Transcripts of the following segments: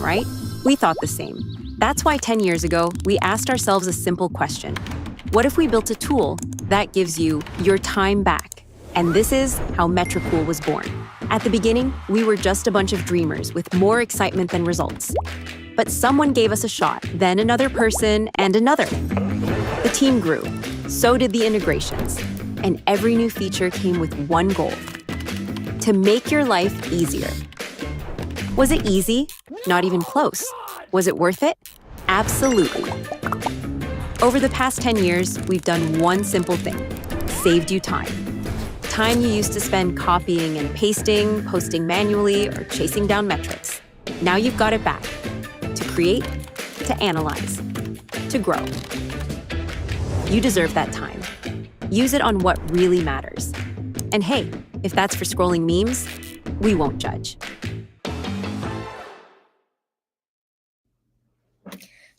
time, right? We thought the same. That's why 10 years ago, we asked ourselves a simple question. What if we built a tool that gives you your time back? And this is how Metricool was born. At the beginning, we were just a bunch of dreamers with more excitement than results. But someone gave us a shot, then another person, and another. The team grew. So did the integrations. And every new feature came with one goal: to make your life easier. Was it easy? Not even close. Was it worth it? Absolutely. Over the past 10 years, we've done one simple thing: saved you time. Time you used to spend copying and pasting, posting manually, or chasing down metrics. Now you've got it back. To create, to analyze, to grow. You deserve that time. Use it on what really matters. And hey, if that's for scrolling memes, we won't judge.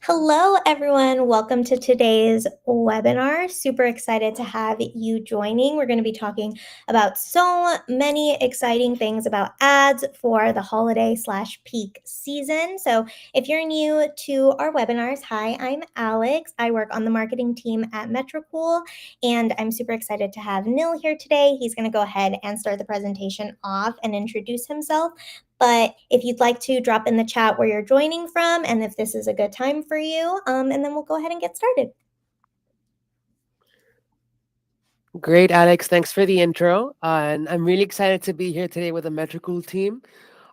Hello, everyone. Welcome to today's webinar. Super excited to have you joining. We're going to be talking about so many exciting things about ads for the holiday/peak season. So if you're new to our webinars, hi, I'm Alex. I work on the marketing team at Metricool, and I'm super excited to have Nil here today. He's going to go ahead and start the presentation off and introduce himself. But if you'd like to drop in the chat where you're joining from and if this is a good time for you, and then we'll go ahead and get started. Great, Alex. Thanks for the intro. And I'm really excited to be here today with the Metricool team.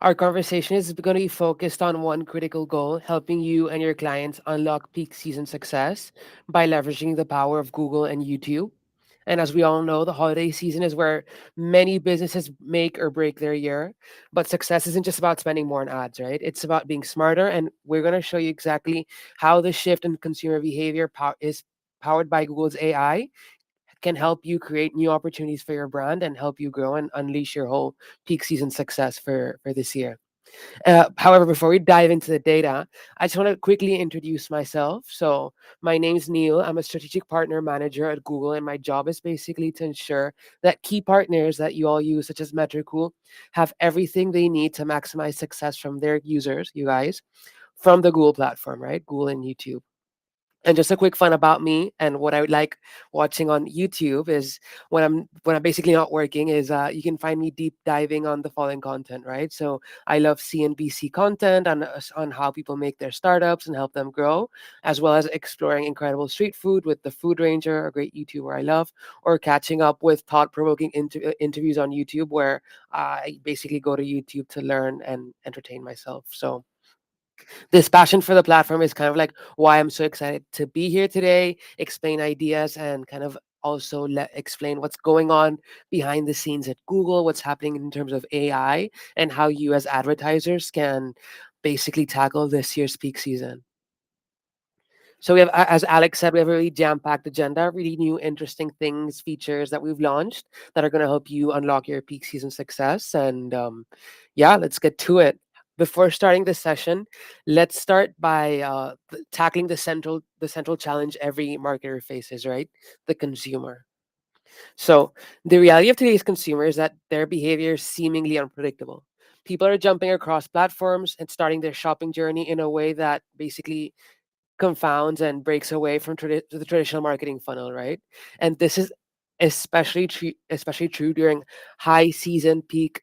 Our conversation is going to be focused on one critical goal: helping you and your clients unlock peak season success by leveraging the power of Google and YouTube. And as we all know, the holiday season is where many businesses make or break their year. But success isn't just about spending more on ads, right? It's about being smarter. And we're going to show you exactly how the shift in consumer behavior is powered by Google's AI can help you create new opportunities for your brand and help you grow and unleash your whole peak season success for this year. However, before we dive into the data, I just want to quickly introduce myself. So, my name is Neil. I'm a strategic partner manager at Google, and my job is basically to ensure that key partners that you all use, such as Metricool, have everything they need to maximize success from their users, you guys, from the Google platform, right? Google and YouTube. And just a quick fun about me and what I would like watching on YouTube is when I'm basically not working is you can find me deep diving on the following content, right? So I love CNBC content on how people make their startups and help them grow, as well as exploring incredible street food with the Food Ranger, a great YouTuber I love, or catching up with thought-provoking interviews on YouTube where I basically go to YouTube to learn and entertain myself. So this passion for the platform is kind of like why I'm so excited to be here today, explain ideas, and kind of also explain what's going on behind the scenes at Google, what's happening in terms of AI, and how you as advertisers can basically tackle this year's peak season. So we have, as Alex said, we have a really jam-packed agenda, really new, interesting things, features that we've launched that are going to help you unlock your peak season success. And yeah, let's get to it. Before starting this session, let's start by tackling the central challenge every marketer faces, right? The consumer. So the reality of today's consumer is that their behavior is seemingly unpredictable. People are jumping across platforms and starting their shopping journey in a way that basically confounds and breaks away from the traditional marketing funnel, right? And this is especially true during high season peak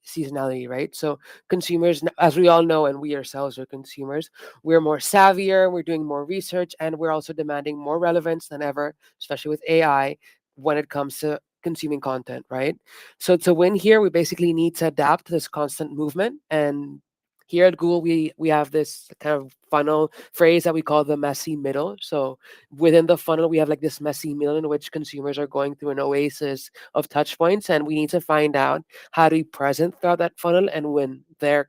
seasonality, right? So consumers, as we all know, and we ourselves are consumers, we're more savvier, we're doing more research, and we're also demanding more relevance than ever, especially with AI when it comes to consuming content, right? So to win here, we basically need to adapt to this constant movement. And here at Google, we have this kind of funnel phrase that we call the messy middle. So within the funnel, we have like this messy middle in which consumers are going through an oasis of touch points, and we need to find out how to be present throughout that funnel and win their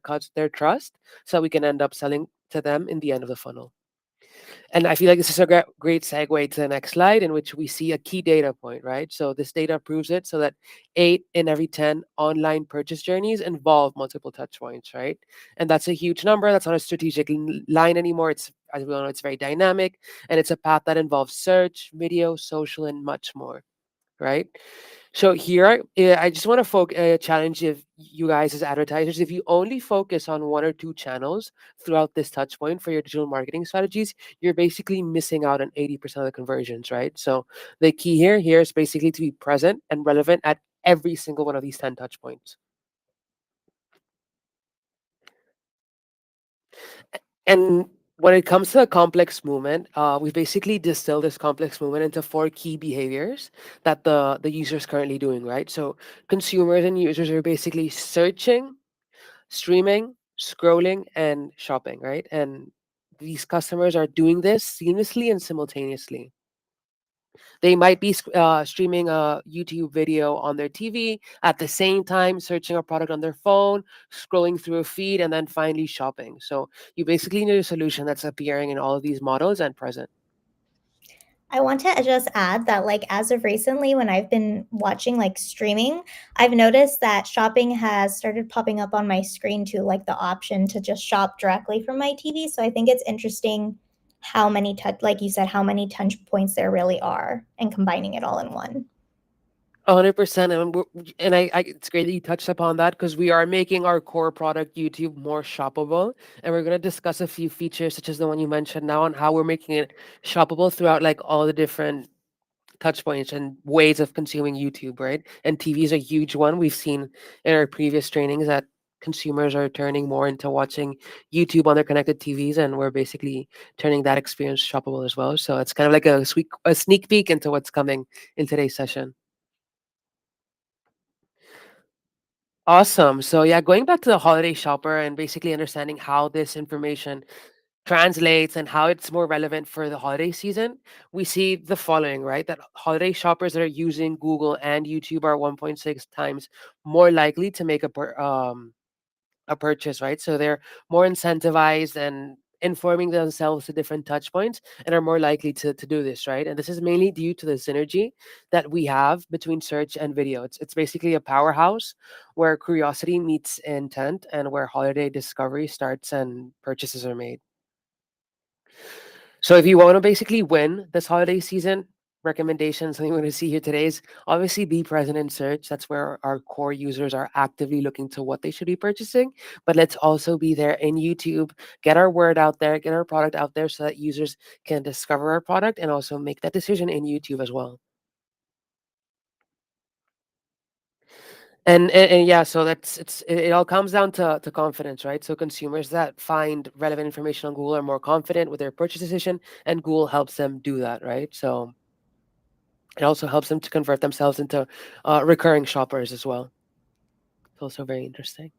trust, so we can end up selling to them in the end of the funnel. And I feel like this is a great segue to the next slide, in which we see a key data point, right? So this data proves it, so that 8 in every 10 online purchase journeys involve multiple touch points, right? And that's a huge number. That's not a strategic line anymore. It's, as we all know, it's very dynamic, and it's a path that involves search, video, social, and much more, right? So here, I just want to challenge if you guys as advertisers, if you only focus on one or two channels throughout this touch point for your digital marketing strategies, you're basically missing out on 80% of the conversions, right? So the key here is basically to be present and relevant at every single one of these 10 touch points. And when it comes to a complex movement, we basically distill this complex movement into four key behaviors that the user is currently doing, right? So consumers and users are basically searching, streaming, scrolling, and shopping, right? And these customers are doing this seamlessly and simultaneously. They might be streaming a YouTube video on their TV at the same time, searching a product on their phone, scrolling through a feed, and then finally shopping. So you basically need a solution that's appearing in all of these models and present. I want to just add that, like, as of recently, when I've been watching like streaming, I've noticed that shopping has started popping up on my screen too, like the option to just shop directly from my TV. So I think it's interesting how many touch, like you said, how many touch points there really are, and combining it all in one. 100%. It's great that you touched upon that because we are making our core product YouTube more shoppable, and we're going to discuss a few features such as the one you mentioned now and how we're making it shoppable throughout like all the different touch points and ways of consuming YouTube, right? And TV is a huge one. We've seen in our previous trainings that consumers are turning more into watching YouTube on their connected TVs, and we're basically turning that experience shoppable as well. So it's kind of like a sneak peek into what's coming in today's session. Awesome. So yeah, going back to the holiday shopper and basically understanding how this information translates and how it's more relevant for the holiday season, we see the following, right? That holiday shoppers that are using Google and YouTube are 1.6 times more likely to make a purchase, right? So they're more incentivized and informing themselves to different touch points and are more likely to do this, right? And this is mainly due to the synergy that we have between search and video. It's basically a powerhouse where curiosity meets intent and where holiday discovery starts and purchases are made. So if you want to basically win this holiday season, recommendations, something we're going to see here today is obviously be present in search. That's where our core users are actively looking to what they should be purchasing. But let's also be there in YouTube, get our word out there, get our product out there so that users can discover our product and also make that decision in YouTube as well. And yeah, so it all comes down to confidence, right? So consumers that find relevant information on Google are more confident with their purchase decision, and Google helps them do that, right? So it also helps them to convert themselves into recurring shoppers as well. It's also very interesting.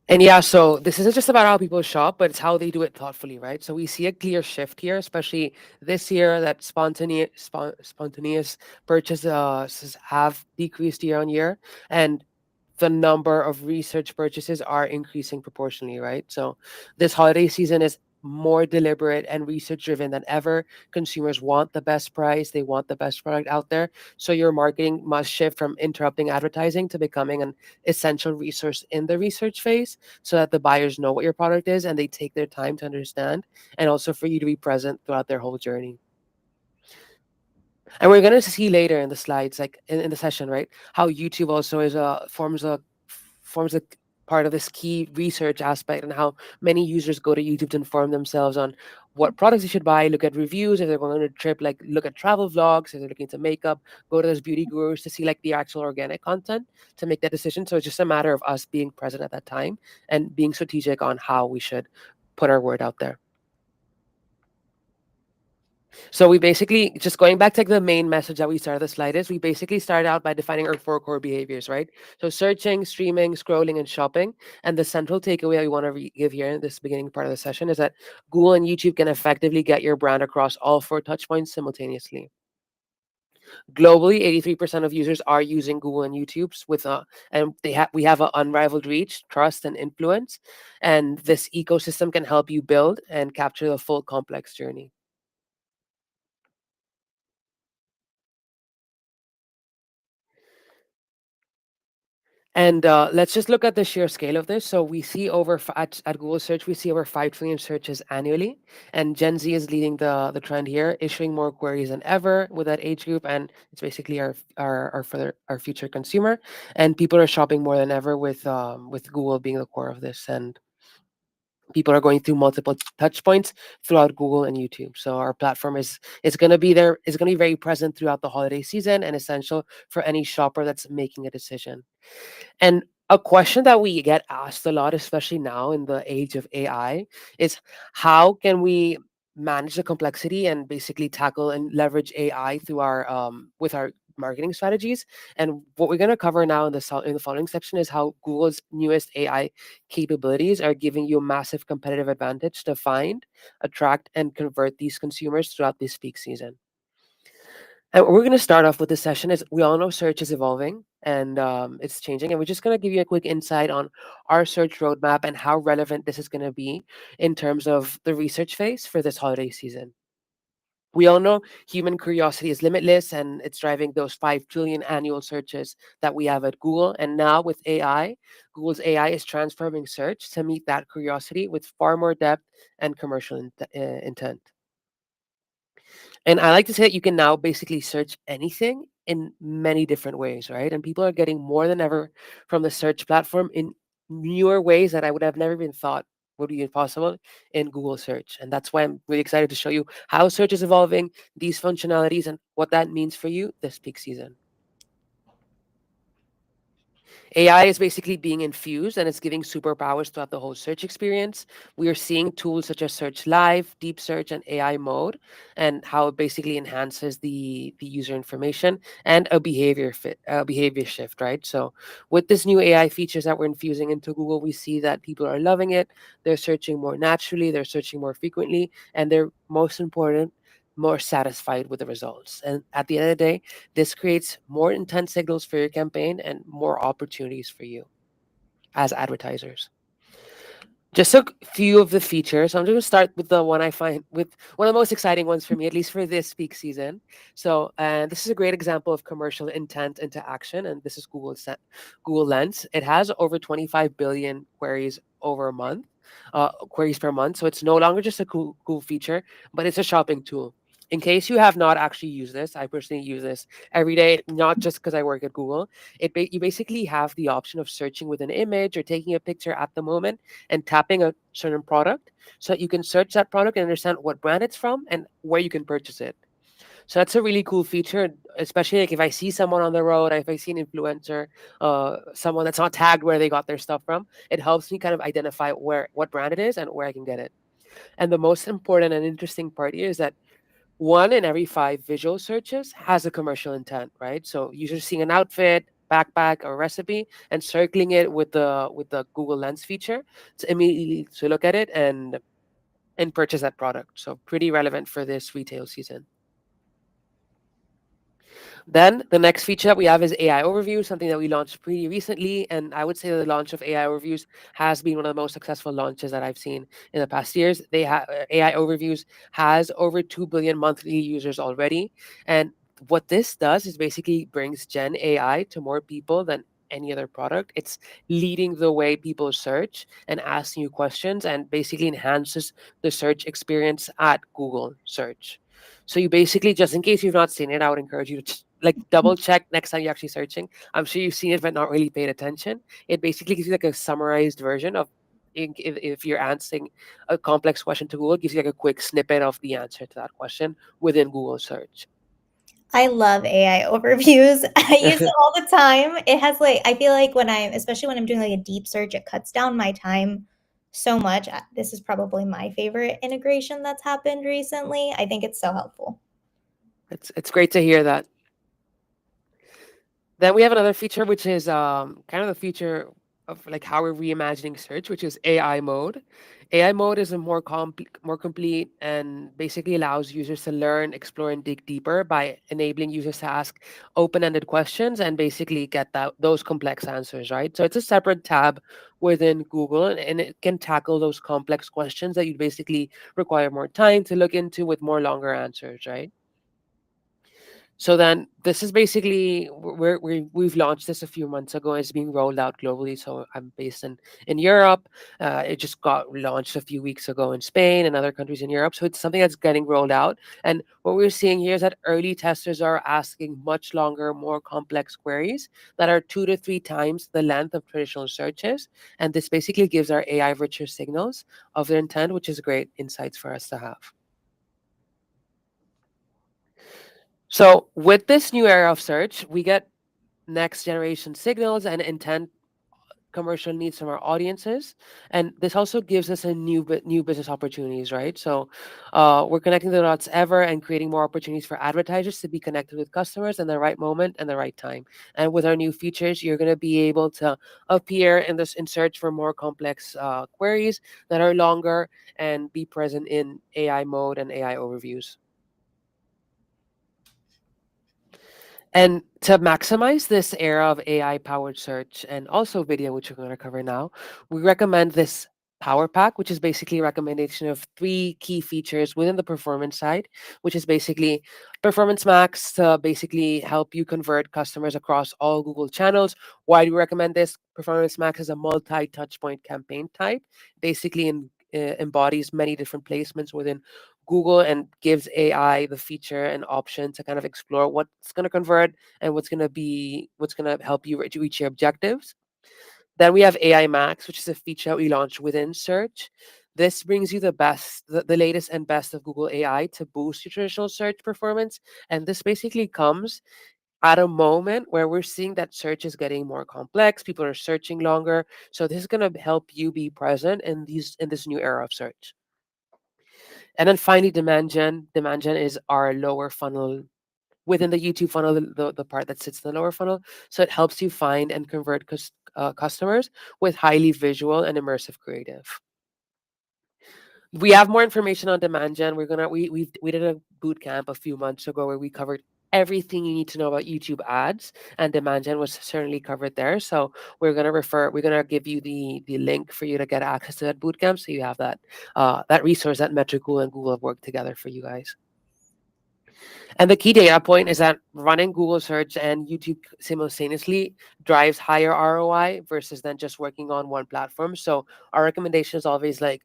And yeah, so this isn't just about how people shop, but it's how they do it thoughtfully, right? So we see a clear shift here, especially this year that spontaneous purchases have decreased year on year, and the number of research purchases are increasing proportionally, right? So this holiday season is more deliberate and research driven than ever. Consumers want the best price, they want the best product out there. So your marketing must shift from interrupting advertising to becoming an essential resource in the research phase so that the buyers know what your product is and they take their time to understand, and also for you to be present throughout their whole journey. And we're gonna see later in the slides, like in the session, right, how YouTube also is a part of this key research aspect, and how many users go to YouTube to inform themselves on what products they should buy, look at reviews if they're going on a trip, like look at travel vlogs if they're looking into makeup, go to those beauty gurus to see like the actual organic content to make that decision. So it's just a matter of us being present at that time and being strategic on how we should put our word out there. So we basically, just going back to like the main message that we started the slide is, we basically started out by defining our four core behaviors, right? So searching, streaming, scrolling, and shopping. And the central takeaway we want to give here in this beginning part of the session is that Google and YouTube can effectively get your brand across all four touch points simultaneously. Globally, 83% of users are using Google and YouTube's and we have an unrivaled reach, trust, and influence. And this ecosystem can help you build and capture the full complex journey. And let's just look at the sheer scale of this. So we see at Google search, we see over 5 trillion searches annually. And Gen Z is leading the trend here, issuing more queries than ever with that age group. And it's basically our future consumer. And people are shopping more than ever with Google being the core of this. And people are going through multiple touch points throughout Google and YouTube. So our platform is going to be there, is going to be very present throughout the holiday season and essential for any shopper that's making a decision. And a question that we get asked a lot, especially now in the age of AI, is how can we manage the complexity and basically tackle and leverage AI through our with our marketing strategies. And what we're going to cover now in in the following section is how Google's newest AI capabilities are giving you a massive competitive advantage to find, attract, and convert these consumers throughout this peak season. And we're going to start off with this session is we all know search is evolving and it's changing. And we're just going to give you a quick insight on our search roadmap and how relevant this is going to be in terms of the research phase for this holiday season. We all know human curiosity is limitless and it's driving those 5 trillion annual searches that we have at Google. And now with AI, Google's AI is transforming search to meet that curiosity with far more depth and commercial intent. And I like to say that you can now basically search anything in many different ways, right? And people are getting more than ever from the search platform in newer ways that I would have never even thought would be possible in Google search. And that's why I'm really excited to show you how search is evolving, these functionalities, and what that means for you this peak season. AI is basically being infused and it's giving superpowers throughout the whole search experience. We are seeing tools such as Search Live, Deep Search, and AI mode, and how it basically enhances the user information and a behavior shift, right? So with this new AI features that we're infusing into Google, we see that people are loving it. They're searching more naturally, they're searching more frequently, and they're most important, more satisfied with the results. And at the end of the day, this creates more intense signals for your campaign and more opportunities for you as advertisers. Just a few of the features. I'm just going to start with the one I find with one of the most exciting ones for me, at least for this peak season. So, this is a great example of commercial intent into action, and this is Google Lens. It has over 25 billion queries per month. So it's no longer just a cool feature, but it's a shopping tool. In case you have not actually used this, I personally use this every day, not just because I work at Google. You basically have the option of searching with an image or taking a picture at the moment and tapping a certain product so that you can search that product and understand what brand it's from and where you can purchase it. So that's a really cool feature, especially like if I see someone on the road, if I see an influencer, someone that's not tagged where they got their stuff from, it helps me kind of identify what brand it is and where I can get it. And the most important and interesting part here is that 1 in every 5 visual searches has a commercial intent, right? So users seeing an outfit, backpack, or recipe and circling it with the Google Lens feature to immediately to look at it and purchase that product. So pretty relevant for this retail season. Then the next feature that we have is AI overview, something that we launched pretty recently. And I would say the launch of AI overviews has been one of the most successful launches that I've seen in the past years. AI overviews has over 2 billion monthly users already. And what this does is basically brings Gen AI to more people than any other product. It's leading the way people search and asking you questions and basically enhances the search experience at Google search. So you basically, just in case you've not seen it, I would encourage you to like double check next time you're actually searching. I'm sure you've seen it, but not really paid attention. It basically gives you like a summarized version of if you're answering a complex question to Google, it gives you like a quick snippet of the answer to that question within Google search. I love AI overviews. I use it all the time. It has like I feel like especially when I'm doing like a deep search, it cuts down my time so much. This is probably my favorite integration that's happened recently. I think it's so helpful. It's great to hear that. Then we have another feature, which is kind of the feature of like how we're reimagining search, which is AI mode. AI mode is a more complete, and basically allows users to learn, explore, and dig deeper by enabling users to ask open-ended questions and basically get those complex answers, right? So it's a separate tab within Google, and it can tackle those complex questions that you basically require more time to look into with more longer answers, right? So then this is basically we've launched this a few months ago. It's being rolled out globally. So I'm based in Europe. It just got launched a few weeks ago in Spain and other countries in Europe. So it's something that's getting rolled out. And what we're seeing here is that early testers are asking much longer, more complex queries that are 2 to 3 times the length of traditional searches. And this basically gives our AI richer signals of their intent, which is great insights for us to have. So with this new era of search, we get next generation signals and intent commercial needs from our audiences, and this also gives us a new business opportunities, right? So we're connecting the dots ever and creating more opportunities for advertisers to be connected with customers in the right moment and the right time. And with our new features, you're going to be able to appear in search for more complex queries that are longer and be present in AI mode and AI overviews. And to maximize this era of AI powered search and also video, which we're going to cover now, we recommend this Power Pack, which is basically a recommendation of 3 key features within the performance side, which is basically Performance Max to basically help you convert customers across all Google channels. Why do we recommend this? Performance Max is a multi touchpoint campaign type, basically embodies many different placements within Google and gives AI the feature and option to kind of explore what's going to convert and what's going to help you reach your objectives. Then we have AI Max, which is a feature that we launched within search. This brings you the latest and best of Google AI to boost your traditional search performance. And this basically comes at a moment where we're seeing that search is getting more complex. People are searching longer. So this is going to help you be present in this new era of search. And then finally, demand gen. Demand gen is our lower funnel within the YouTube funnel, the part that sits in the lower funnel. So it helps you find and convert customers with highly visual and immersive creative. We have more information on demand gen. We did a boot camp a few months ago where we covered everything you need to know about YouTube ads, and demand gen was certainly covered there. So we're gonna give you the link for you to get access to that boot camp, so you have that resource that Metricool and Google have worked together for you guys. And the key data point is that running Google search and YouTube simultaneously drives higher ROI versus than just working on one platform. So our recommendation is always like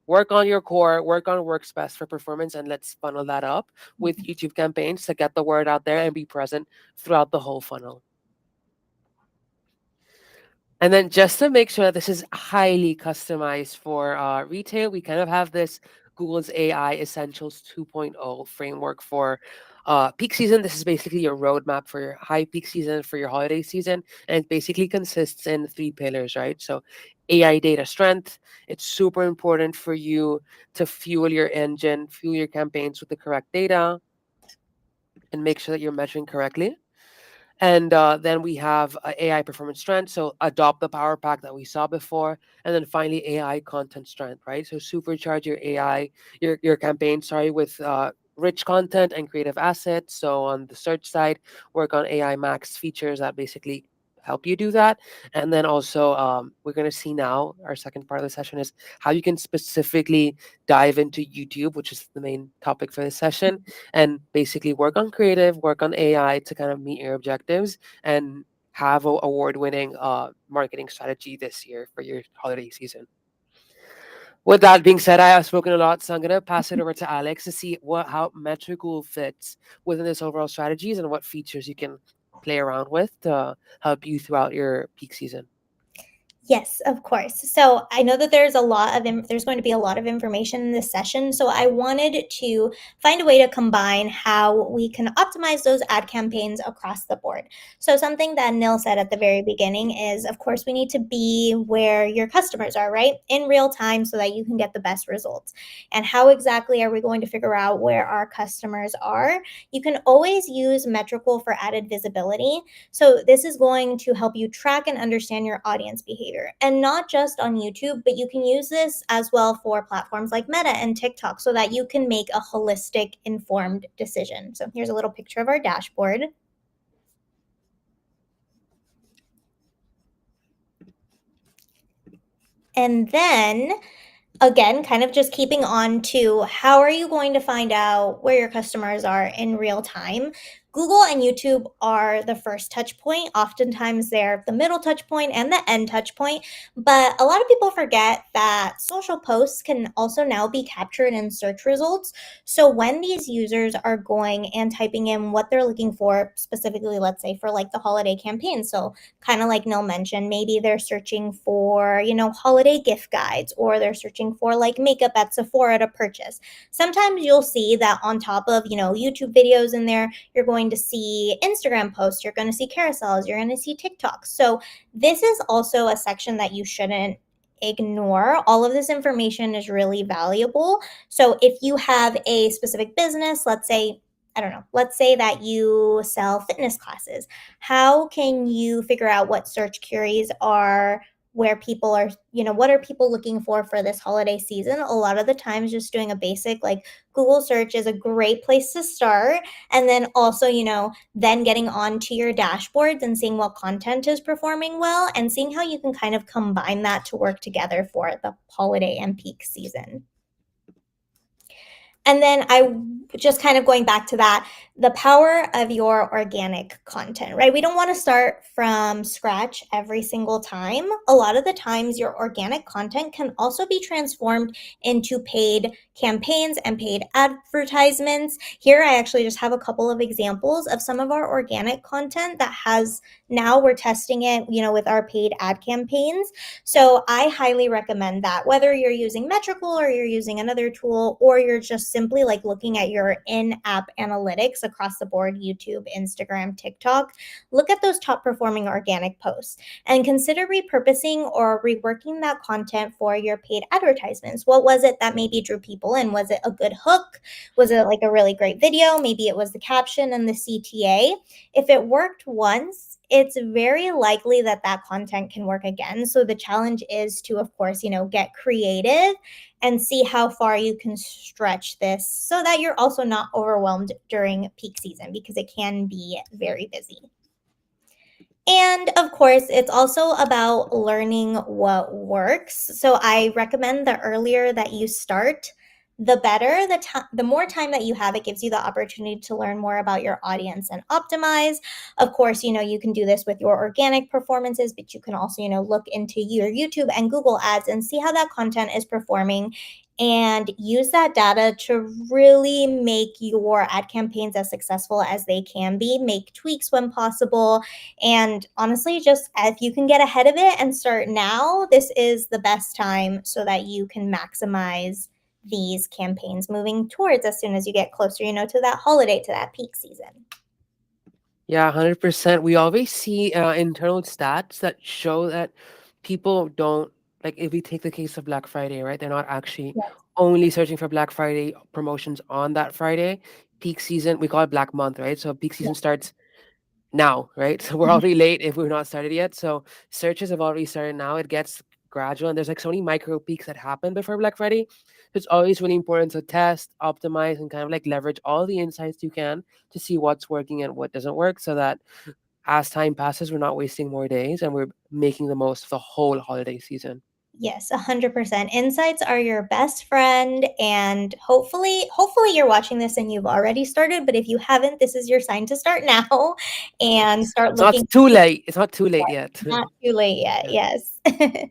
work on your core, work on works best for performance, and let's funnel that up with YouTube campaigns to get the word out there and be present throughout the whole funnel. And then just to make sure that this is highly customized for retail, we kind of have this Google's AI Essentials 2.0 framework for peak season. This is basically your roadmap for your high peak season, for your holiday season. And it basically consists in 3 pillars, right? So AI data strength. It's super important for you to fuel your engine, fuel your campaigns with the correct data, and make sure that you're measuring correctly. And then we have AI performance strength. So adopt the power pack that we saw before. And then finally, AI content strength, right? So supercharge your AI, your campaign, sorry, with rich content and creative assets. So on the search side, work on AI Max features that basically help you do that. And then also, we're going to see now, our second part of the session is how you can specifically dive into YouTube, which is the main topic for this session, and basically work on creative, work on AI to kind of meet your objectives and have a award-winning marketing strategy this year for your holiday season. With that being said, I have spoken a lot, so I'm gonna pass it over to Alex to see how Metricool fits within this overall strategies and what features you can play around with to help you throughout your peak season. Yes, of course. So I know that there's going to be a lot of information in this session. So I wanted to find a way to combine how we can optimize those ad campaigns across the board. So something that Nil said at the very beginning is, of course, we need to be where your customers are, right? In real time so that you can get the best results. And how exactly are we going to figure out where our customers are? You can always use Metricool for added visibility. So this is going to help you track and understand your audience behavior. And not just on YouTube, but you can use this as well for platforms like Meta and TikTok so that you can make a holistic, informed decision. So here's a little picture of our dashboard. And then again, kind of just keeping on to how are you going to find out where your customers are in real time? Google and YouTube are the first touch point. Oftentimes they're the middle touch point and the end touch point. But a lot of people forget that social posts can also now be captured in search results. So when these users are going and typing in what they're looking for, specifically, let's say for like the holiday campaign. So kind of like Nil mentioned, maybe they're searching for, holiday gift guides, or they're searching for like makeup at Sephora to purchase. Sometimes you'll see that on top of, YouTube videos in there, you're going to see Instagram posts, you're going to see carousels, you're going to see TikToks. So this is also a section that you shouldn't ignore. All of this information is really valuable. So if you have a specific business, let's say, I don't know, let's say that you sell fitness classes. How can you figure out what search queries are where people are, what are people looking for this holiday season? A lot of the times just doing a basic like Google search is a great place to start. And then also, then getting onto your dashboards and seeing what content is performing well and seeing how you can kind of combine that to work together for the holiday and peak season. And then I just kind of going back to that, the power of your organic content, right? We don't want to start from scratch every single time. A lot of the times, your organic content can also be transformed into paid campaigns and paid advertisements. Here, I actually just have a couple of examples of some of our organic content that has now we're testing it, with our paid ad campaigns. So I highly recommend that whether you're using Metrical or you're using another tool, or you're just simply like looking at your in-app analytics across the board, YouTube, Instagram, TikTok, look at those top performing organic posts and consider repurposing or reworking that content for your paid advertisements. What was it that maybe drew people in? Was it a good hook? Was it like a really great video? Maybe it was the caption and the CTA. If it worked once, it's very likely that that content can work again. So the challenge is to, of course, get creative and see how far you can stretch this so that you're also not overwhelmed during peak season, because it can be very busy. And of course, it's also about learning what works. So I recommend the earlier that you start, the better. The more time that you have, it gives you the opportunity to learn more about your audience and optimize. Of course, you can do this with your organic performances, but you can also, look into your YouTube and Google ads and see how that content is performing and use that data to really make your ad campaigns as successful as they can be, make tweaks when possible. And honestly, just if you can get ahead of it and start now, this is the best time so that you can maximize these campaigns moving towards as soon as you get closer, to that holiday, to that peak season. Yeah, 100%. We always see internal stats that show that people don't, like, if we take the case of Black Friday, right? They're not actually Yes. only searching for Black Friday promotions on that Friday. Peak season, we call it Black Month, right? So peak season Yes. starts now, right? So we're already late if we're not started yet. So searches have already started now. It gets gradual, and there's like so many micro peaks that happen before Black Friday. So it's always really important to test, optimize, and kind of like leverage all the insights you can to see what's working and what doesn't work, so that as time passes, we're not wasting more days and we're making the most of the whole holiday season. Yes, 100%. Insights are your best friend, and hopefully you're watching this and you've already started, but if you haven't, this is your sign to start now and start It's not looking. too late. It's not too late yet. Not too late yet. Yeah. Yes.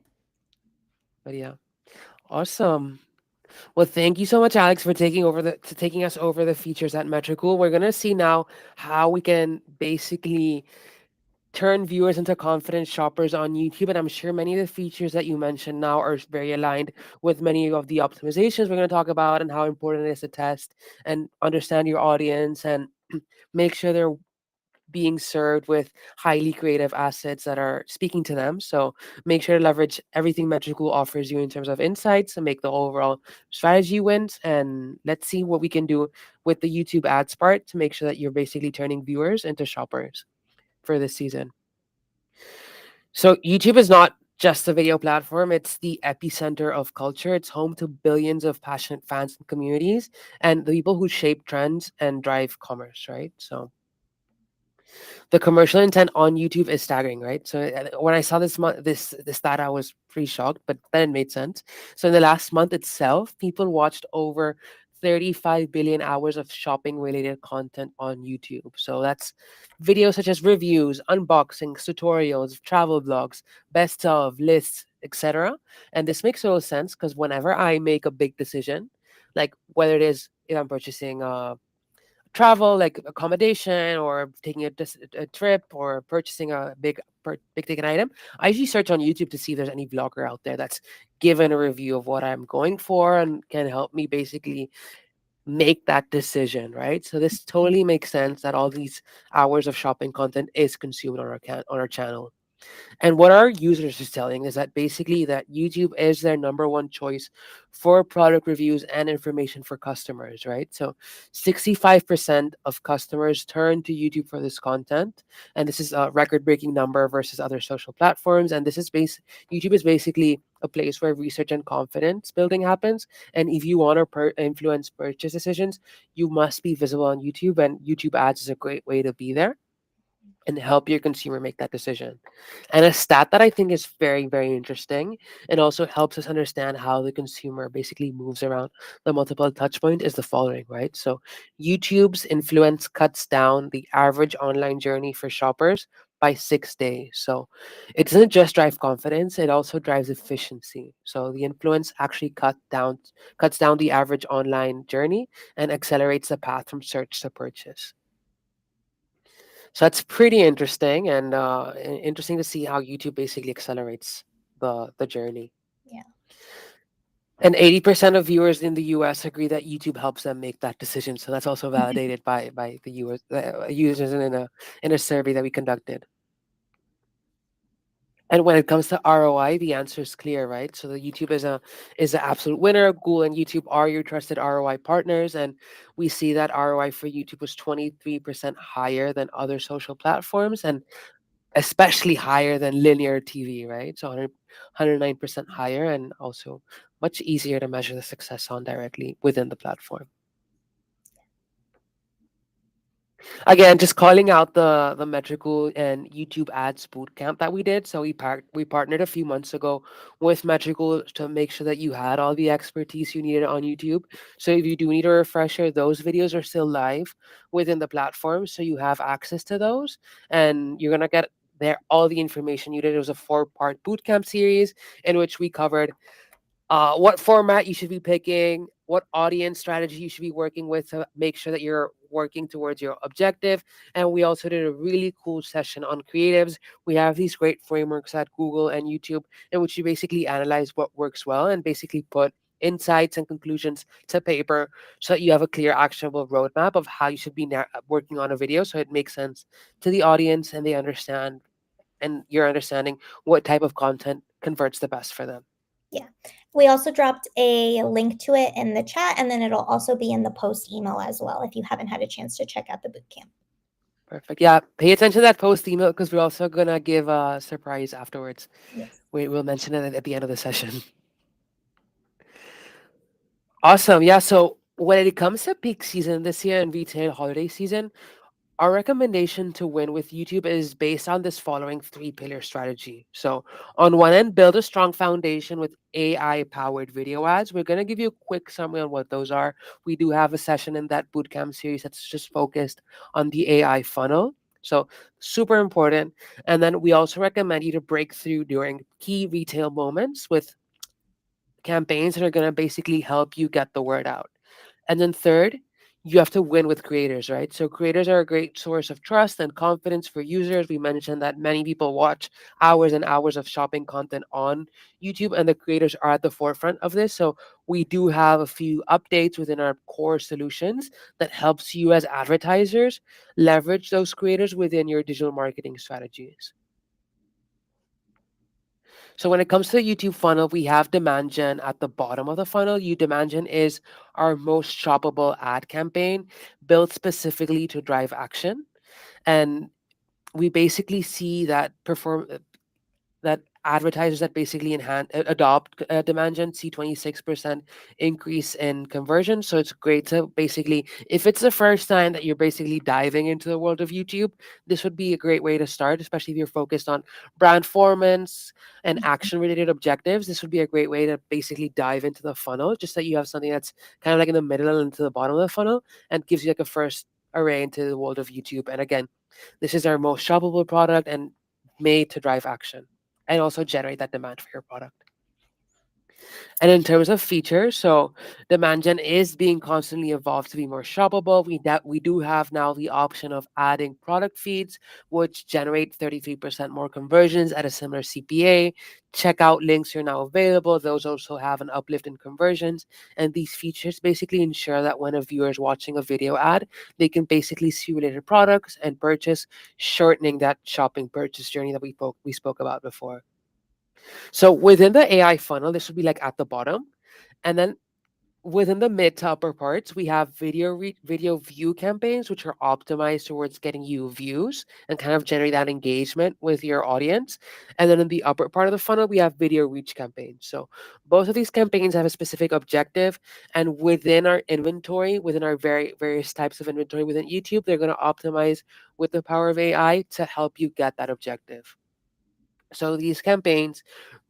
But yeah, awesome. Well, thank you so much, Alex, for taking us over the features at Metricool. We're gonna see now how we can basically turn viewers into confident shoppers on YouTube. And I'm sure many of the features that you mentioned now are very aligned with many of the optimizations we're going to talk about, and how important it is to test and understand your audience and make sure they're being served with highly creative assets that are speaking to them. So make sure to leverage everything Metricool offers you in terms of insights and make the overall strategy wins. And let's see what we can do with the YouTube ads part to make sure that you're basically turning viewers into shoppers for this season. So YouTube is not just a video platform, it's the epicenter of culture. It's home to billions of passionate fans and communities and the people who shape trends and drive commerce, right? So the commercial intent on YouTube is staggering, right? So when I saw this data, I was pretty shocked, but then it made sense. So in the last month itself, people watched over 35 billion hours of shopping related content on YouTube. So that's videos such as reviews, unboxings, tutorials, travel blogs, best of lists, etc. And this makes total sense because whenever I make a big decision, like whether it is if I'm purchasing travel, like accommodation, or taking a trip, or purchasing a big ticket item, I usually search on YouTube to see if there's any vlogger out there that's given a review of what I'm going for and can help me basically make that decision, right? So this totally makes sense that all these hours of shopping content is consumed on on our channel. And what our users is telling is that basically that YouTube is their number one choice for product reviews and information for customers, right? So 65% of customers turn to YouTube for this content. And this is a record-breaking number versus other social platforms. And this is YouTube is basically a place where research and confidence building happens. And if you want to influence purchase decisions, you must be visible on YouTube. And YouTube ads is a great way to be there and help your consumer make that decision. And a stat that I think is very, very interesting and also helps us understand how the consumer basically moves around the multiple touch point is the following, right? So YouTube's influence cuts down the average online journey for shoppers by 6 days. So it doesn't just drive confidence, it also drives efficiency. So the influence actually cuts down the average online journey and accelerates the path from search to purchase. So that's pretty interesting and interesting to see how YouTube basically accelerates the journey. Yeah. And 80% of viewers in the US agree that YouTube helps them make that decision. So that's also validated by the users in a survey that we conducted. And when it comes to ROI, the answer is clear, right? So the YouTube is the absolute winner. Google and YouTube are your trusted ROI partners, and we see that ROI for YouTube was 23% higher than other social platforms, and especially higher than linear TV, right? So 109% higher, and also much easier to measure the success on directly within the platform. Again, just calling out the Metricool and YouTube Ads bootcamp that we did. So we partnered a few months ago with Metricool to make sure that you had all the expertise you needed on YouTube. So if you do need a refresher, those videos are still live within the platform, so you have access to those, and you're gonna get there all the information you did. It was a 4-part bootcamp series in which we covered what format you should be picking, what audience strategy you should be working with to make sure that you're working towards your objective. And we also did a really cool session on creatives. We have these great frameworks at Google and YouTube in which you basically analyze what works well and basically put insights and conclusions to paper so that you have a clear, actionable roadmap of how you should be working on a video so it makes sense to the audience and they understand and you're understanding what type of content converts the best for them. Yeah. We also dropped a link to it in the chat, and then it'll also be in the post email as well if you haven't had a chance to check out the bootcamp. Perfect. Yeah, pay attention to that post email because we're also gonna give a surprise afterwards. Yes. We'll mention it at the end of the session. Awesome. Yeah. So when it comes to peak season this year and retail holiday season, our recommendation to win with YouTube is based on this following 3-pillar strategy. So, on one end, build a strong foundation with AI powered video ads. We're going to give you a quick summary on what those are. We do have a session in that bootcamp series that's just focused on the AI funnel. So, super important. And then we also recommend you to break through during key retail moments with campaigns that are going to basically help you get the word out. And then third, you have to win with creators, right? So creators are a great source of trust and confidence for users. We mentioned that many people watch hours and hours of shopping content on YouTube, and the creators are at the forefront of this. So we do have a few updates within our core solutions that helps you as advertisers leverage those creators within your digital marketing strategies. So when it comes to the YouTube funnel, we have demand gen at the bottom of the funnel. You demand gen is our most shoppable ad campaign built specifically to drive action. And we basically see that advertisers that basically adopt demand gen see 26% increase in conversion. So it's great to basically, if it's the first time that you're basically diving into the world of YouTube, this would be a great way to start, especially if you're focused on brand formance and action related objectives. This would be a great way to basically dive into the funnel, just that you have something that's kind of like in the middle and to the bottom of the funnel and gives you like a first array into the world of YouTube. And again, this is our most shoppable product and made to drive action and also generate that demand for your product. And in terms of features, so demand gen is being constantly evolved to be more shoppable. We do have now the option of adding product feeds, which generate 33% more conversions at a similar CPA. Checkout links are now available. Those also have an uplift in conversions. And these features basically ensure that when a viewer is watching a video ad, they can basically see related products and purchase, shortening that shopping purchase journey that we spoke about before. So within the AI funnel, this would be like at the bottom. And then within the mid to upper parts, we have video view campaigns, which are optimized towards getting you views and kind of generate that engagement with your audience. And then in the upper part of the funnel, we have video reach campaigns. So both of these campaigns have a specific objective. And within our inventory, within our various types of inventory within YouTube, they're going to optimize with the power of AI to help you get that objective. So these campaigns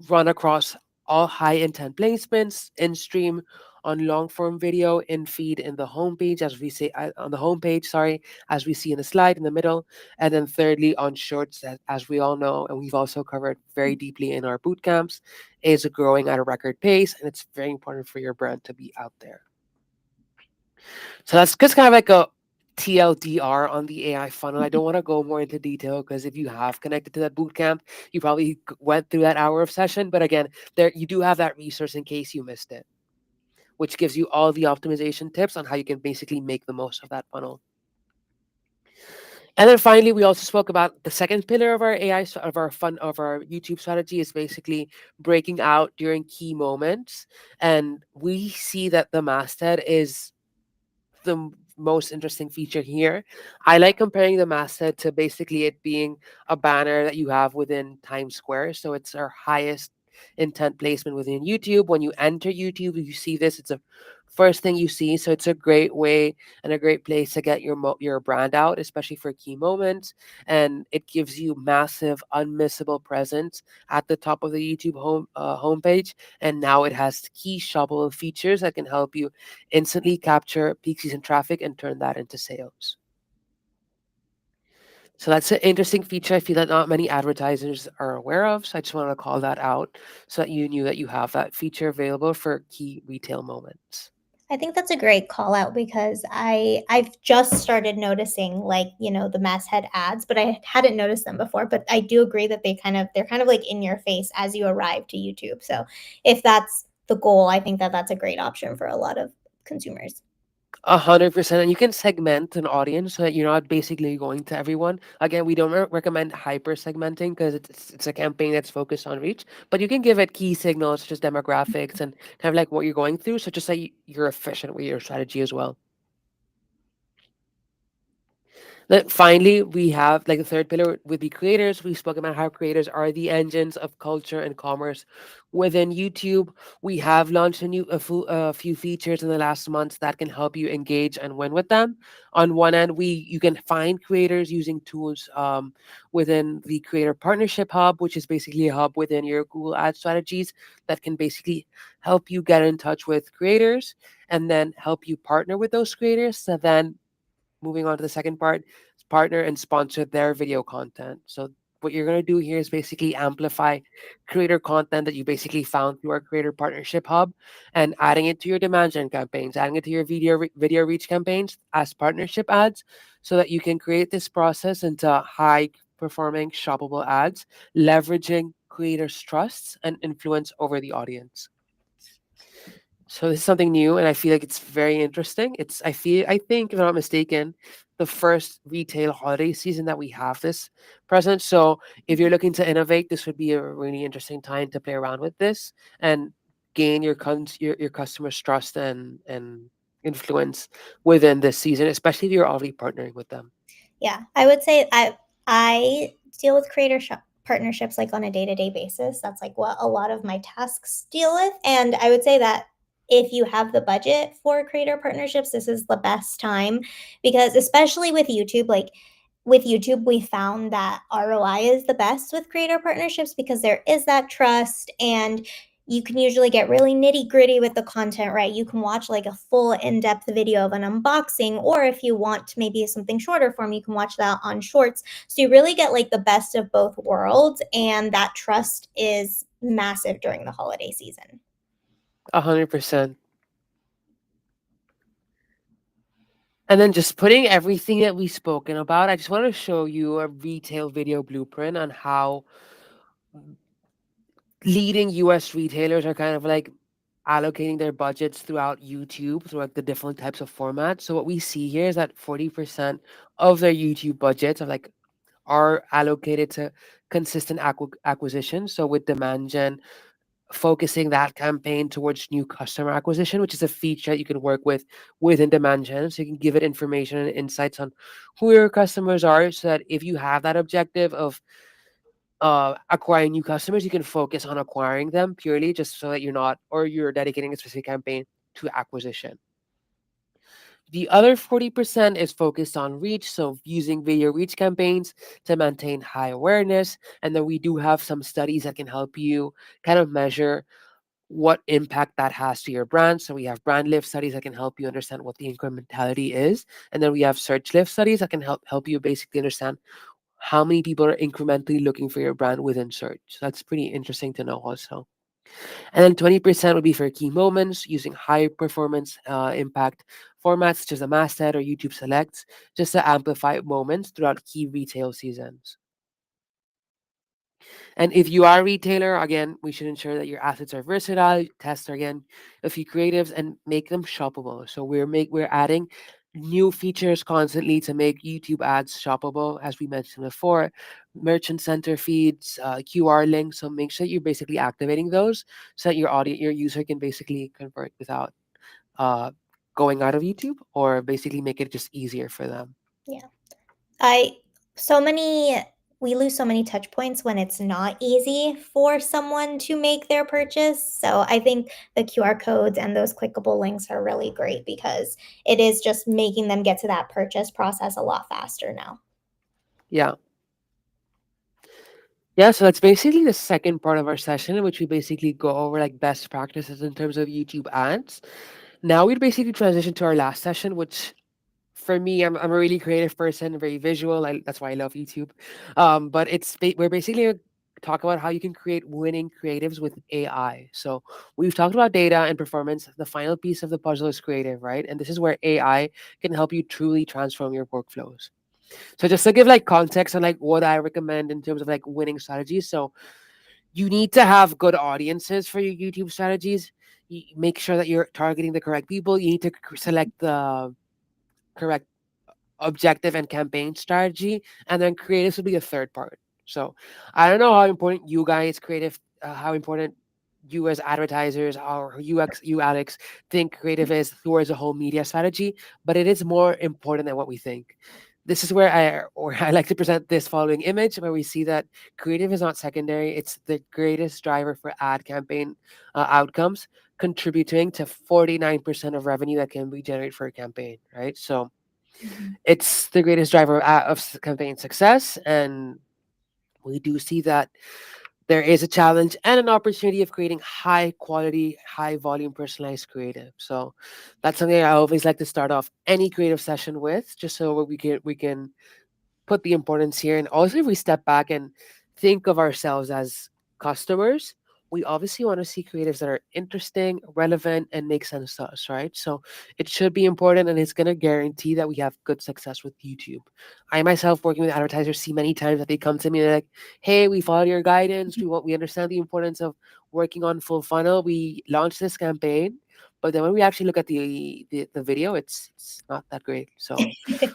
run across all high intent placements in stream, on long form video, in feed, in the homepage, as we say on the homepage, sorry, as we see in the slide in the middle, and then thirdly on shorts, as we all know, and we've also covered very deeply in our boot camps, is growing at a record pace, and it's very important for your brand to be out there. So that's just kind of like a TLDR on the AI funnel. I don't want to go more into detail because if you have connected to that bootcamp, you probably went through that hour of session. But again, there you do have that resource in case you missed it, which gives you all the optimization tips on how you can basically make the most of that funnel. And then finally, we also spoke about the second pillar of our of our YouTube strategy is basically breaking out during key moments. And we see that the masthead is the most interesting feature here. I like comparing the masthead to basically it being a banner that you have within Times Square. So it's our highest intent placement within YouTube. When you enter YouTube, you see this. It's a first thing you see. So it's a great way and a great place to get your brand out, especially for key moments. And it gives you massive, unmissable presence at the top of the YouTube homepage. And now it has key shoppable features that can help you instantly capture peak season traffic and turn that into sales. So that's an interesting feature I feel that not many advertisers are aware of. So I just wanted to call that out so that you knew that you have that feature available for key retail moments. I think that's a great call out because I've just started noticing the masthead ads, but I hadn't noticed them before. But I do agree that they're kind of like in your face as you arrive to YouTube. So if that's the goal, I think that that's a great option for a lot of consumers. 100%. And you can segment an audience so that you're not basically going to everyone. Again, we don't recommend hyper segmenting because it's a campaign that's focused on reach, but you can give it key signals such as demographics and kind of like what you're going through. So just so you're efficient with your strategy as well. Then finally, we have like the third pillar would be creators. We spoke about how creators are the engines of culture and commerce within YouTube. We have launched a few features in the last months that can help you engage and win with them. On one end, you can find creators using tools within the Creator Partnership Hub, which is basically a hub within your Google Ad strategies that can basically help you get in touch with creators and then help you partner with those creators. So then moving on to the second part, partner and sponsor their video content. So what you're going to do here is basically amplify creator content that you basically found through our creator partnership hub and adding it to your demand gen campaigns, adding it to your video reach campaigns as partnership ads so that you can create this process into high performing shoppable ads, leveraging creators' trusts and influence over the audience. So this is something new, and I feel like it's very interesting. I think, if I'm not mistaken, the first retail holiday season that we have this present. So if you're looking to innovate, this would be a really interesting time to play around with this and gain your customers' trust and influence within this season, especially if you're already partnering with them. Yeah, I would say I deal with partnerships like on a day-to-day basis. That's like what a lot of my tasks deal with. And I would say that if you have the budget for creator partnerships, this is the best time, because especially with YouTube, like with YouTube, we found that ROI is the best with creator partnerships because there is that trust, and you can usually get really nitty gritty with the content, right? You can watch like a full in-depth video of an unboxing, or if you want maybe something shorter form, you can watch that on shorts. So you really get like the best of both worlds, and that trust is massive during the holiday season. 100%. And then just putting everything that we've spoken about, I just want to show you a retail video blueprint on how leading US retailers are kind of like allocating their budgets throughout YouTube, through like the different types of formats. So what we see here is that 40% of their YouTube budgets are allocated to consistent acquisition. So with demand gen, focusing that campaign towards new customer acquisition, which is a feature that you can work with within demand gen. So you can give it information and insights on who your customers are, so that if you have that objective of acquiring new customers, you can focus on acquiring them purely, just so that you're dedicating a specific campaign to acquisition. The other 40% is focused on reach, so using video reach campaigns to maintain high awareness. And then we do have some studies that can help you kind of measure what impact that has to your brand. So we have brand lift studies that can help you understand what the incrementality is. And then we have search lift studies that can help you basically understand how many people are incrementally looking for your brand within search. So that's pretty interesting to know also. And then 20% would be for key moments using high performance impact formats such as a masthead or YouTube Selects, just to amplify moments throughout key retail seasons. And if you are a retailer, again, we should ensure that your assets are versatile. Test again a few creatives and make them shoppable. So we're adding new features constantly to make YouTube ads shoppable, as we mentioned before. Merchant center feeds, QR links. So make sure you're basically activating those, so that your user can basically convert without uh, going out of YouTube, or basically make it just easier for them. Yeah. I so many we lose so many touch points when it's not easy for someone to make their purchase. So I think the QR codes and those clickable links are really great because it is just making them get to that purchase process a lot faster now. Yeah. Yeah, so that's basically the second part of our session, in which we basically go over like best practices in terms of YouTube ads. Now we'd basically transition to our last session, which for me, I'm a really creative person, very visual. That's why I love YouTube. But we're basically gonna talk about how you can create winning creatives with AI. So we've talked about data and performance. The final piece of the puzzle is creative, right? And this is where AI can help you truly transform your workflows. So just to give like context on like what I recommend in terms of like winning strategies. So you need to have good audiences for your YouTube strategies. You make sure that you're targeting the correct people. You need to select the correct objective and campaign strategy, and then creatives will be a third part. So I don't know how important you guys creative, how important you as advertisers or you Alex think creative is towards a whole media strategy, but it is more important than what we think. This is where I like to present this following image, where we see that creative is not secondary; it's the greatest driver for ad campaign outcomes, contributing to 49% of revenue that can be generated for a campaign. Right, so Mhm. it's the greatest driver of campaign success, and we do see that there is a challenge and an opportunity of creating high quality, high volume, personalized creative. So that's something I always like to start off any creative session with, just so we can put the importance here. And also, if we step back and think of ourselves as customers, we obviously want to see creatives that are interesting, relevant, and make sense to us, right? So it should be important, and it's going to guarantee that we have good success with YouTube. I myself, working with advertisers, see many times that they come to me and they're like, "Hey, we followed your guidance. We understand the importance of working on full funnel. We launched this campaign." But then when we actually look at the video, it's not that great. So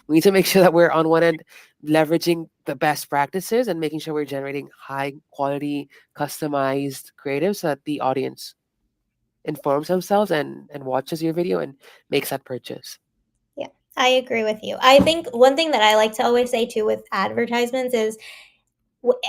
we need to make sure that we're on one end leveraging the best practices and making sure we're generating high quality, customized creative, so that the audience informs themselves and watches your video and makes that purchase. Yeah, I agree with you. I think one thing that I like to always say too with advertisements is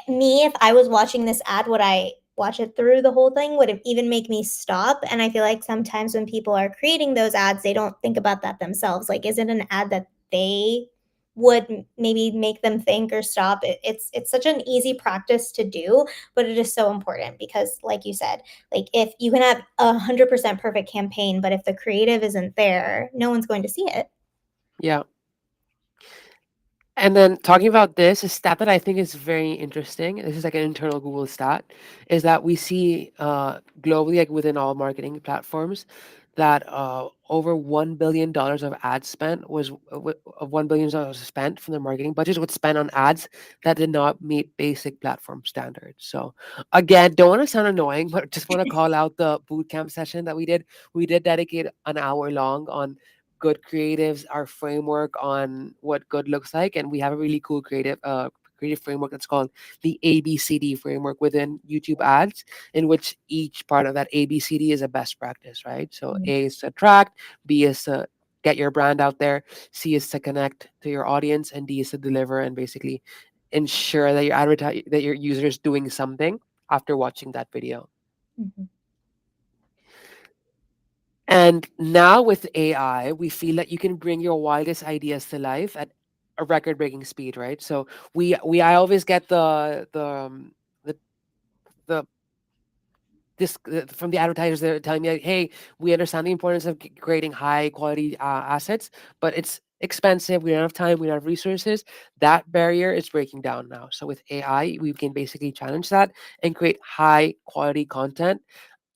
Me, if I was watching this ad, would I watch it through the whole thing? Would it even make me stop? And I feel like sometimes when people are creating those ads, they don't think about that themselves. Like, is it an ad that they would maybe make them think or stop? It's such an easy practice to do, but it is so important because, like you said, like if you can have 100% perfect campaign, but if the creative isn't there, no one's going to see it. Yeah. And then talking about this, a stat that I think is very interesting, this is like an internal Google stat, is that we see globally, like within all marketing platforms, that over $1 billion of ad spent was of $1 billion spent from their marketing budgets was spent on ads that did not meet basic platform standards. So again, don't want to sound annoying, but just want to call out the boot camp session that we did. We did dedicate an hour long on good creatives, our framework on what good looks like, and we have a really cool creative framework that's called the ABCD framework within YouTube ads, in which each part of that ABCD is a best practice, right? So A is to attract, B is to get your brand out there, C is to connect to your audience, and D is to deliver and basically ensure that your user is doing something after watching that video. Mhm. And now with AI, we feel that you can bring your wildest ideas to life at a record-breaking speed, right? So I always get the the this from the advertisers. They're telling me like, hey, we understand the importance of creating high quality assets, but it's expensive. We don't have time. We don't have resources. That barrier is breaking down now. So with AI, we can basically challenge that and create high quality content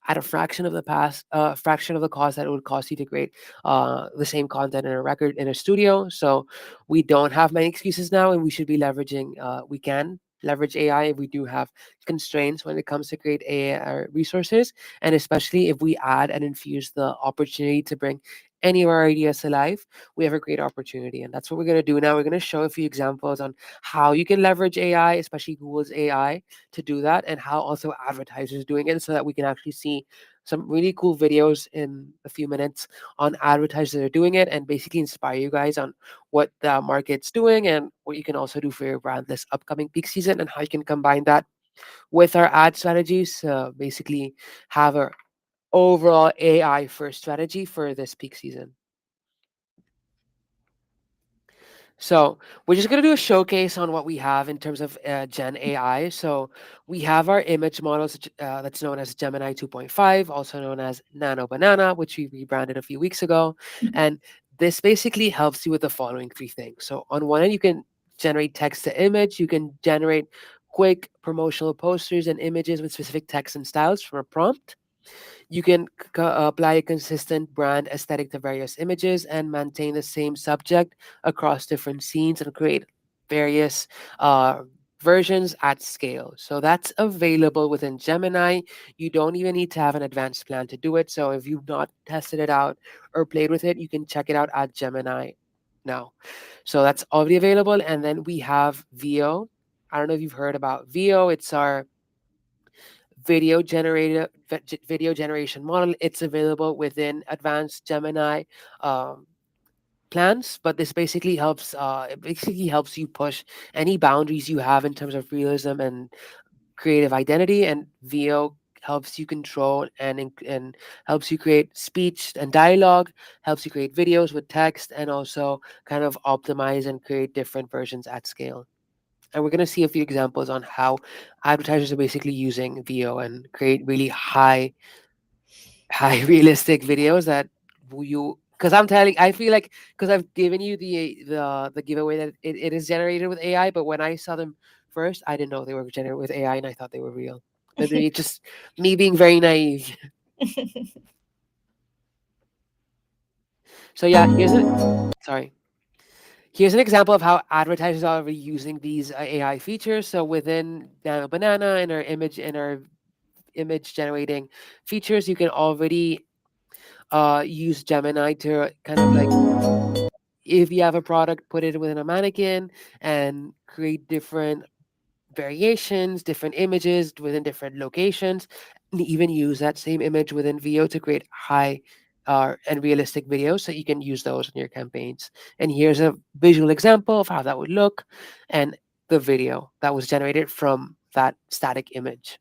at a fraction of the cost that it would cost you to create the same content in a studio. So we don't have many excuses now, and we should be leveraging. We can leverage AI if we do have constraints when it comes to create AI resources, and especially if we add and infuse the opportunity to bring any of our ideas to life, we have a great opportunity. And that's what we're going to do now. We're going to show a few examples on how you can leverage AI, especially Google's AI, to do that, and how also advertisers doing it, so that we can actually see some really cool videos in a few minutes on advertisers that are doing it, and basically inspire you guys on what the market's doing and what you can also do for your brand this upcoming peak season, and how you can combine that with our ad strategies, basically have a overall AI first strategy for this peak season. So we're just going to do a showcase on what we have in terms of Gen AI. So we have our image models that's known as Gemini 2.5, also known as Nano Banana, which we rebranded a few weeks ago. And this basically helps you with the following three things. So on one end, you can generate text to image. You can generate quick promotional posters and images with specific text and styles from a prompt. You can apply a consistent brand aesthetic to various images and maintain the same subject across different scenes and create various uh, versions at scale. So that's available within Gemini. You don't even need to have an advanced plan to do it. So if you've not tested it out or played with it, you can check it out at Gemini now. So that's already available. And then we have VO. I don't know if you've heard about VO. It's our video generation model. It's available within advanced Gemini um, plans, but this basically helps you push any boundaries you have in terms of realism and creative identity. And VO helps you control and helps you create speech and dialogue, helps you create videos with text, and also kind of optimize and create different versions at scale. And we're going to see a few examples on how advertisers are basically using VO and create really high realistic videos that you because I feel like because I've given you the giveaway that it is generated with AI, but when I saw them first, I didn't know they were generated with AI, and I thought they were real. But it's just me being very naive. So yeah, sorry. Here's an example of how advertisers are already using these AI features. So within Nano Banana in our image generating features, you can already use Gemini to kind of like, if you have a product, put it within a mannequin and create different variations, different images within different locations, and even use that same image within VO to create high and realistic videos, so you can use those in your campaigns. And here's a visual example of how that would look. And the video that was generated from that static image.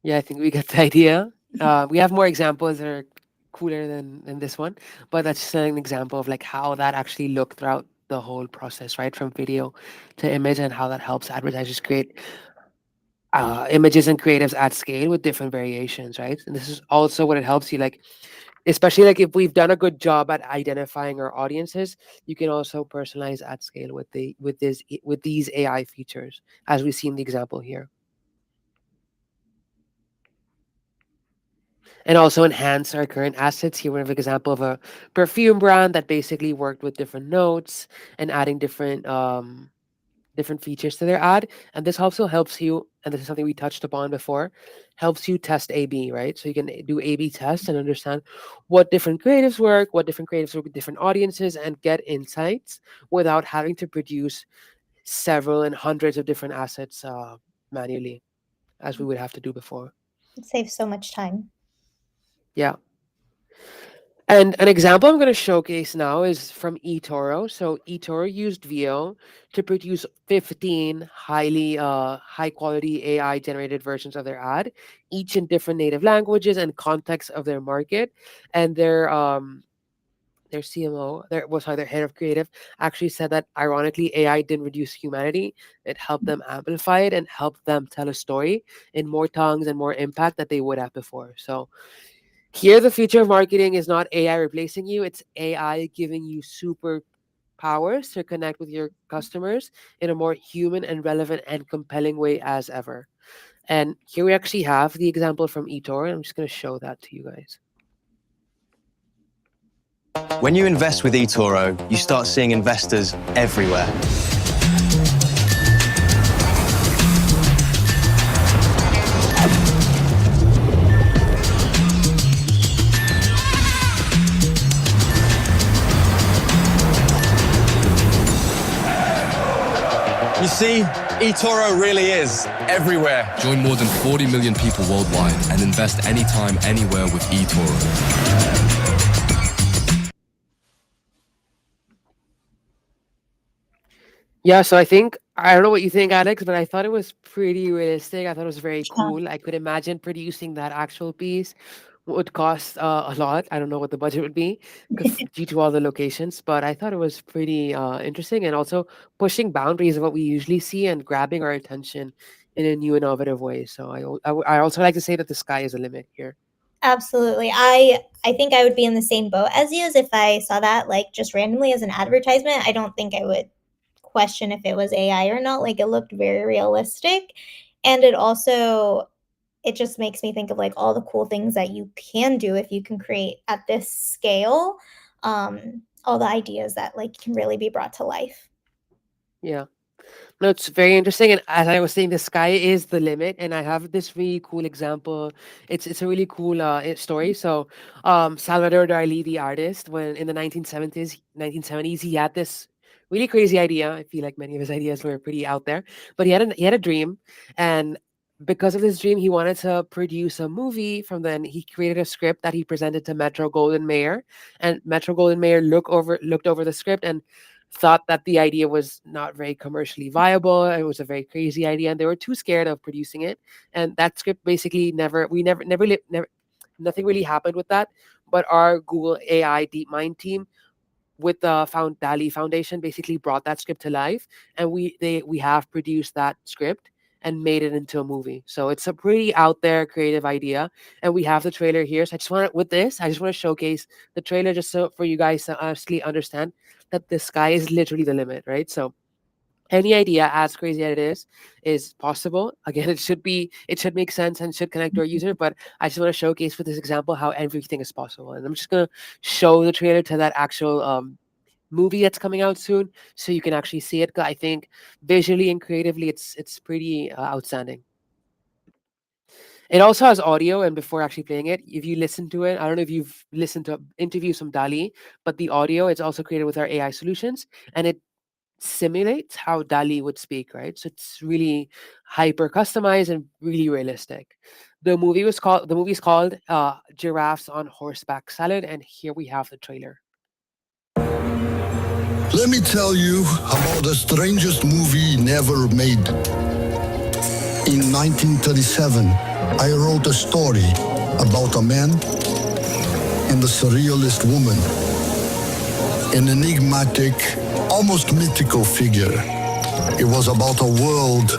Yeah, I think we get the idea. We have more examples that are cooler than this one, but that's just an example of like how that actually looked throughout the whole process, right? From video to image, and how that helps advertisers create images and creatives at scale with different variations, right? And this is also what it helps you, like, especially like if we've done a good job at identifying our audiences, you can also personalize at scale with with these AI features, as we see in the example here. And also enhance our current assets. Here we have an example of a perfume brand that basically worked with different notes and adding different features to their ad. And this also helps you, and this is something we touched upon before, helps you test A/B, right? So you can do A/B tests and understand what different creatives work, what different creatives work with different audiences, and get insights without having to produce several and hundreds of different assets manually, as we would have to do before. It saves so much time. Yeah. And an example I'm going to showcase now is from eToro. So eToro used VO to produce 15 high quality AI generated versions of their ad, each in different native languages and contexts of their market. And their CMO, their head of creative, actually said that ironically AI didn't reduce humanity; it helped them amplify it and helped them tell a story in more tongues and more impact that they would have before. So here, the future of marketing is not AI replacing you, it's AI giving you super powers to connect with your customers in a more human and relevant and compelling way as ever. And here we actually have the example from eToro. I'm just going to show that to you guys. When you invest with eToro, you start seeing investors everywhere. You see, eToro really is everywhere. Join more than 40 million people worldwide and invest anytime, anywhere with eToro. Yeah, so I don't know what you think, Alex, but I thought it was pretty realistic. I thought it was very cool. I could imagine producing that actual piece would cost a lot. I don't know what the budget would be due to all the locations, but I thought it was pretty interesting and also pushing boundaries of what we usually see and grabbing our attention in a new, innovative way. So I also like to say that the sky is the limit here. Absolutely. I think I would be in the same boat as you, as if I saw that like just randomly as an advertisement. I don't think I would question if it was AI or not. Like it looked very realistic. And it just makes me think of like all the cool things that you can do if you can create at this scale. All the ideas that like can really be brought to life. Yeah. No, it's very interesting. And as I was saying, the sky is the limit. And I have this really cool example. It's a really cool story. So Salvador Dali, the artist, when in the 1970s, he had this really crazy idea. I feel like many of his ideas were pretty out there, but he had a dream, and because of this dream, he wanted to produce a movie. From then, he created a script that he presented to Metro Golden Mayer, and Metro Golden Mayer looked over the script and thought that the idea was not very commercially viable. It was a very crazy idea, and they were too scared of producing it. And that script basically never, nothing really happened with that. But our Google AI DeepMind team with the Dali Foundation basically brought that script to life, and we have produced that script and made it into a movie. So it's a pretty out there creative idea, and we have the trailer here. So I just want to showcase the trailer just so for you guys to honestly understand that the sky is literally the limit, right? So any idea, as crazy as it is possible. Again, it should make sense and should connect to our user, but I just want to showcase with this example how everything is possible. And I'm just gonna show the trailer to that actual movie that's coming out soon, so you can actually see it. 'Cause I think visually and creatively, it's pretty outstanding. It also has audio, and before actually playing it, if you listen to it, I don't know if you've listened to interviews from Dali, but the audio it's also created with our AI solutions, and it simulates how Dali would speak, right? So it's really hyper customized and really realistic. The movie is called Giraffes on Horseback Salad, and here we have the trailer. Let me tell you about the strangest movie never made. In 1937, I wrote a story about a man and a surrealist woman, an enigmatic, almost mythical figure. It was about a world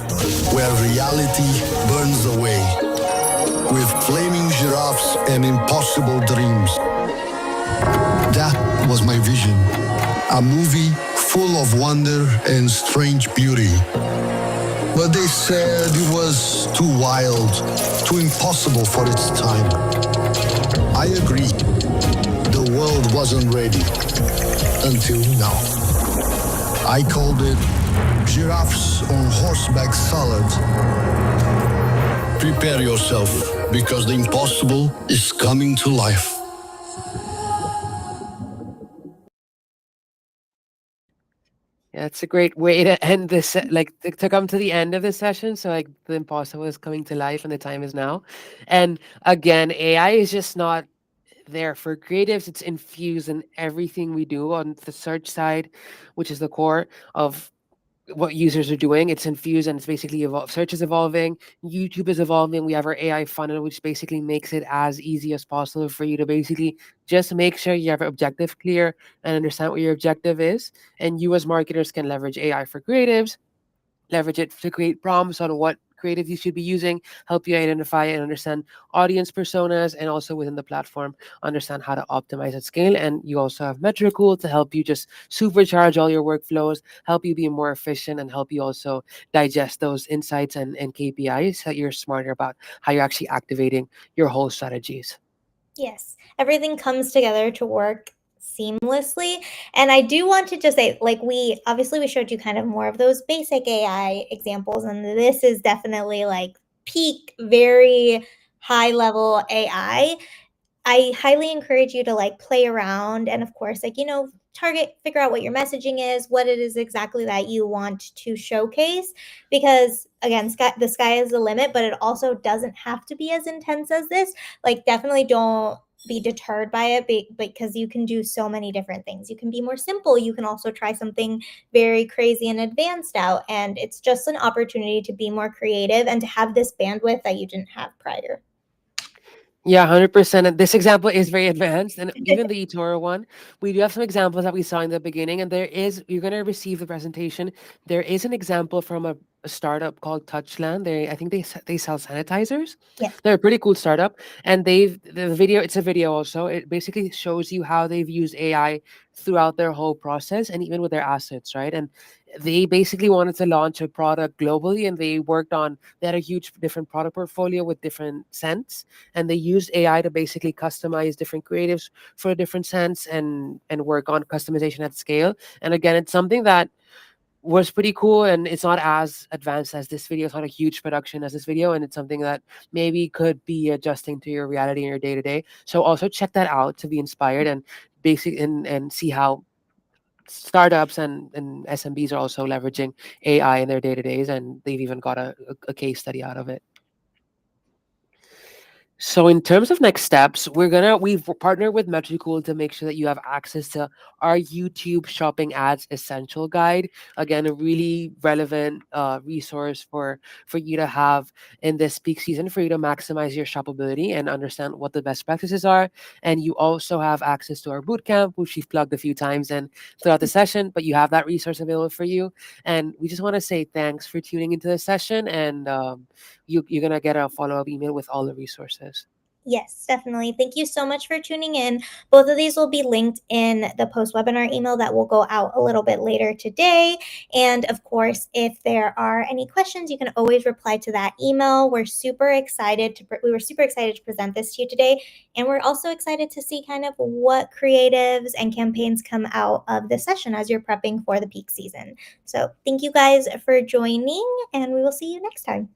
where reality burns away, with flaming giraffes and impossible dreams. That was my vision. A movie full of wonder and strange beauty. But they said it was too wild, too impossible for its time. I agree. The world wasn't ready. Until now. I called it Giraffes on Horseback Salad. Prepare yourself, because the impossible is coming to life. Yeah, it's a great way to end this, to come to the end of this session. So, like, the impossible is coming to life, and the time is now. And again, AI is just not there for creatives. It's infused in everything we do on the search side, which is the core of what users are doing. It's infused and it's basically search is evolving, YouTube is evolving. We have our AI funnel, which basically makes it as easy as possible for you to basically just make sure you have your objective clear and understand what your objective is. And you as marketers can leverage AI for creatives, leverage it to create prompts on what creative you should be using, help you identify and understand audience personas, and also within the platform, understand how to optimize at scale. And you also have Metricool to help you just supercharge all your workflows, help you be more efficient, and help you also digest those insights and KPIs so that you're smarter about how you're actually activating your whole strategies. Yes, everything comes together to work seamlessly. And I do want to just say, like, we showed you kind of more of those basic AI examples, and this is definitely like peak, very high level AI. I highly encourage you to like play around and of course like figure out what your messaging is, what it is exactly that you want to showcase, because again, the sky is the limit, but it also doesn't have to be as intense as this. Like definitely don't be deterred by it because you can do so many different things. You can be more simple, you can also try something very crazy and advanced out, and it's just an opportunity to be more creative and to have this bandwidth that you didn't have prior. Yeah, 100%. And this example is very advanced. And even the eToro one, we do have some examples that we saw in the beginning. And you're going to receive the presentation. There is an example from a startup called Touchland. I think they sell sanitizers. Yeah. They're a pretty cool startup. And it's a video also. It basically shows you how they've used AI throughout their whole process and even with their assets, right? And they basically wanted to launch a product globally, and they had a huge different product portfolio with different scents, and they used AI to basically customize different creatives for a different sense and work on customization at scale. And again, it's something that was pretty cool, and it's not as advanced as this video. It's not a huge production as this video, and it's something that maybe could be adjusting to your reality and your day to day. So also check that out to be inspired and and see how startups and SMBs are also leveraging AI in their day to days, and they've even got a case study out of it. So in terms of next steps, we've partnered with Metricool to make sure that you have access to our YouTube Shopping Ads Essential Guide. Again, a really relevant resource for you to have in this peak season, for you to maximize your shoppability and understand what the best practices are. And you also have access to our bootcamp, which we've plugged a few times and throughout the session, but you have that resource available for you. And we just want to say thanks for tuning into the session, and you're going to get a follow-up email with all the resources. Yes, definitely. Thank you so much for tuning in. Both of these will be linked in the post-webinar email that will go out a little bit later today. And of course, if there are any questions, you can always reply to that email. We were super excited to present this to you today. And we're also excited to see kind of what creatives and campaigns come out of this session as you're prepping for the peak season. So thank you guys for joining, and we will see you next time.